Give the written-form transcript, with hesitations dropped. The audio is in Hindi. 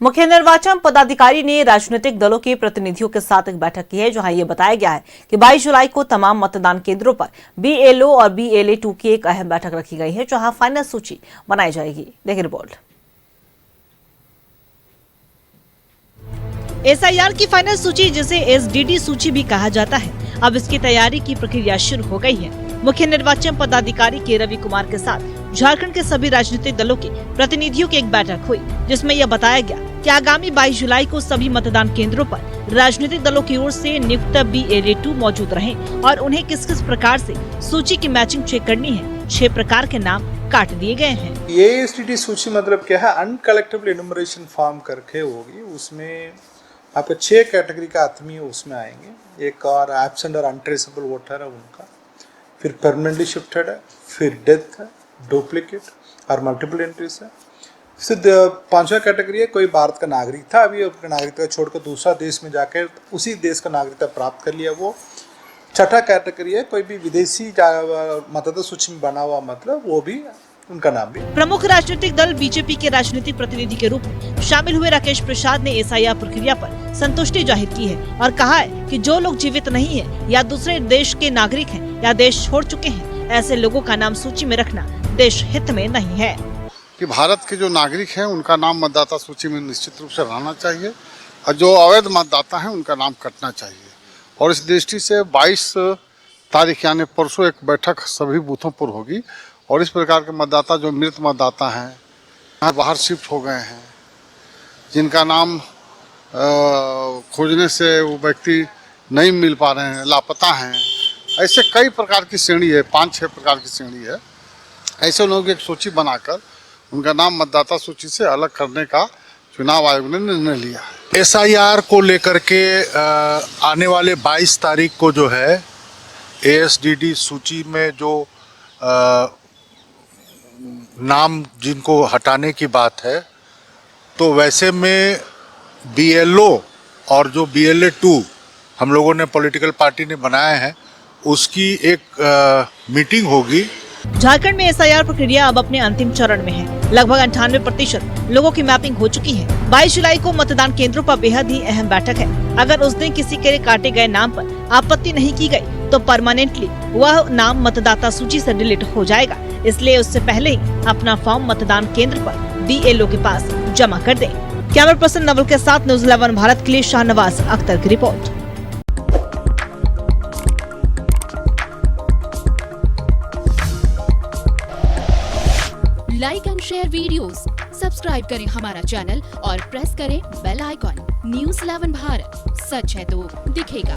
मुख्य निर्वाचन पदाधिकारी ने राजनीतिक दलों के प्रतिनिधियों के साथ एक बैठक की है, जहां ये बताया गया है कि 22 जुलाई को तमाम मतदान केंद्रों पर BLO और BLA2 की एक अहम बैठक रखी गई है, जहां फाइनल सूची बनाई जाएगी। देखिए रिपोर्ट। SIR की फाइनल सूची, जिसे SDD सूची भी कहा जाता है, अब इसकी तैयारी की प्रक्रिया शुरू हो गई है। मुख्य निर्वाचन पदाधिकारी के रवि कुमार के साथ झारखंड के सभी राजनीतिक दलों के प्रतिनिधियों की एक बैठक हुई, जिसमें यह बताया गया कि आगामी 22 जुलाई को सभी मतदान केंद्रों पर राजनीतिक दलों की ओर से नियुक्त BLA2 मौजूद रहें और उन्हें किस किस प्रकार से सूची की मैचिंग चेक करनी है। 6 प्रकार के नाम काट दिए गए हैं। ये SDD सूची मतलब क्या है, अनकलेक्टेबल एनुमरेशन फॉर्म करके होगी। उसमें आपका 6 कैटेगरी का आदमी उसमें आएंगे। एक और एब्सेंट और अनट्रेसेबल वोटर है उनका, फिर परमानेंटली शिफ्टेड है, फिर डेथ है, डुप्लीकेट और मल्टीपल एंट्रीज है। फिर 5वां कैटेगरी है, कोई भारत का नागरिक था, अभी अपनी नागरिकता छोड़कर दूसरा देश में जाकर उसी देश का नागरिकता प्राप्त कर लिया वो। 6ठा कैटेगरी है, कोई भी विदेशी मतदाता सूची में बना हुआ, मतलब वो भी उनका नाम भी। प्रमुख राजनीतिक दल BJP के राजनीतिक प्रतिनिधि के रूप में शामिल हुए राकेश प्रसाद ने SIR प्रक्रिया पर संतुष्टि जाहिर की है और कहा है कि जो लोग जीवित नहीं है या दूसरे देश के नागरिक हैं या देश छोड़ चुके हैं, ऐसे लोगों का नाम सूची में रखना देश हित में नहीं है। कि भारत के जो नागरिक हैं उनका नाम मतदाता सूची में निश्चित रूप से रहना चाहिए और जो अवैध मतदाता हैं उनका नाम कटना चाहिए। और इस दृष्टि से 22 तारीख यानी परसों एक बैठक सभी बूथों पर होगी और इस प्रकार के मतदाता जो मृत मतदाता हैं, बाहर शिफ्ट हो गए हैं, जिनका नाम खोजने से वो व्यक्ति नहीं मिल पा रहे हैं, लापता हैं, ऐसे कई प्रकार की श्रेणी है, 5-6 प्रकार की श्रेणी है। ऐसे लोगों की एक सूची बनाकर उनका नाम मतदाता सूची से अलग करने का चुनाव आयोग ने निर्णय लिया है। SIR को लेकर के आने वाले 22 तारीख को जो है ASDD सूची में जो नाम जिनको हटाने की बात है, तो वैसे में BLO और जो BLA2 हम लोगों ने पॉलिटिकल पार्टी ने बनाया है, उसकी एक मीटिंग होगी। झारखंड में SIR प्रक्रिया अब अपने अंतिम चरण में है। लगभग 98% लोगों की मैपिंग हो चुकी है। 22 जुलाई को मतदान केंद्रों पर बेहद ही अहम बैठक है। अगर उस दिन किसी के काटे गए नाम पर आपत्ति नहीं की गई, तो परमानेंटली वह नाम मतदाता सूची से डिलीट हो जाएगा। इसलिए उससे पहले ही अपना फॉर्म मतदान केंद्र पर BLO के पास जमा कर दें। कैमरा पर्सन नवल के साथ न्यूज़ 11 भारत के लिए शाहनवाज अख्तर की report. Like and share videos, subscribe करें हमारा चैनल और प्रेस करें बेल आइकॉन। न्यूज़ 11 भारत, सच है तो दिखेगा।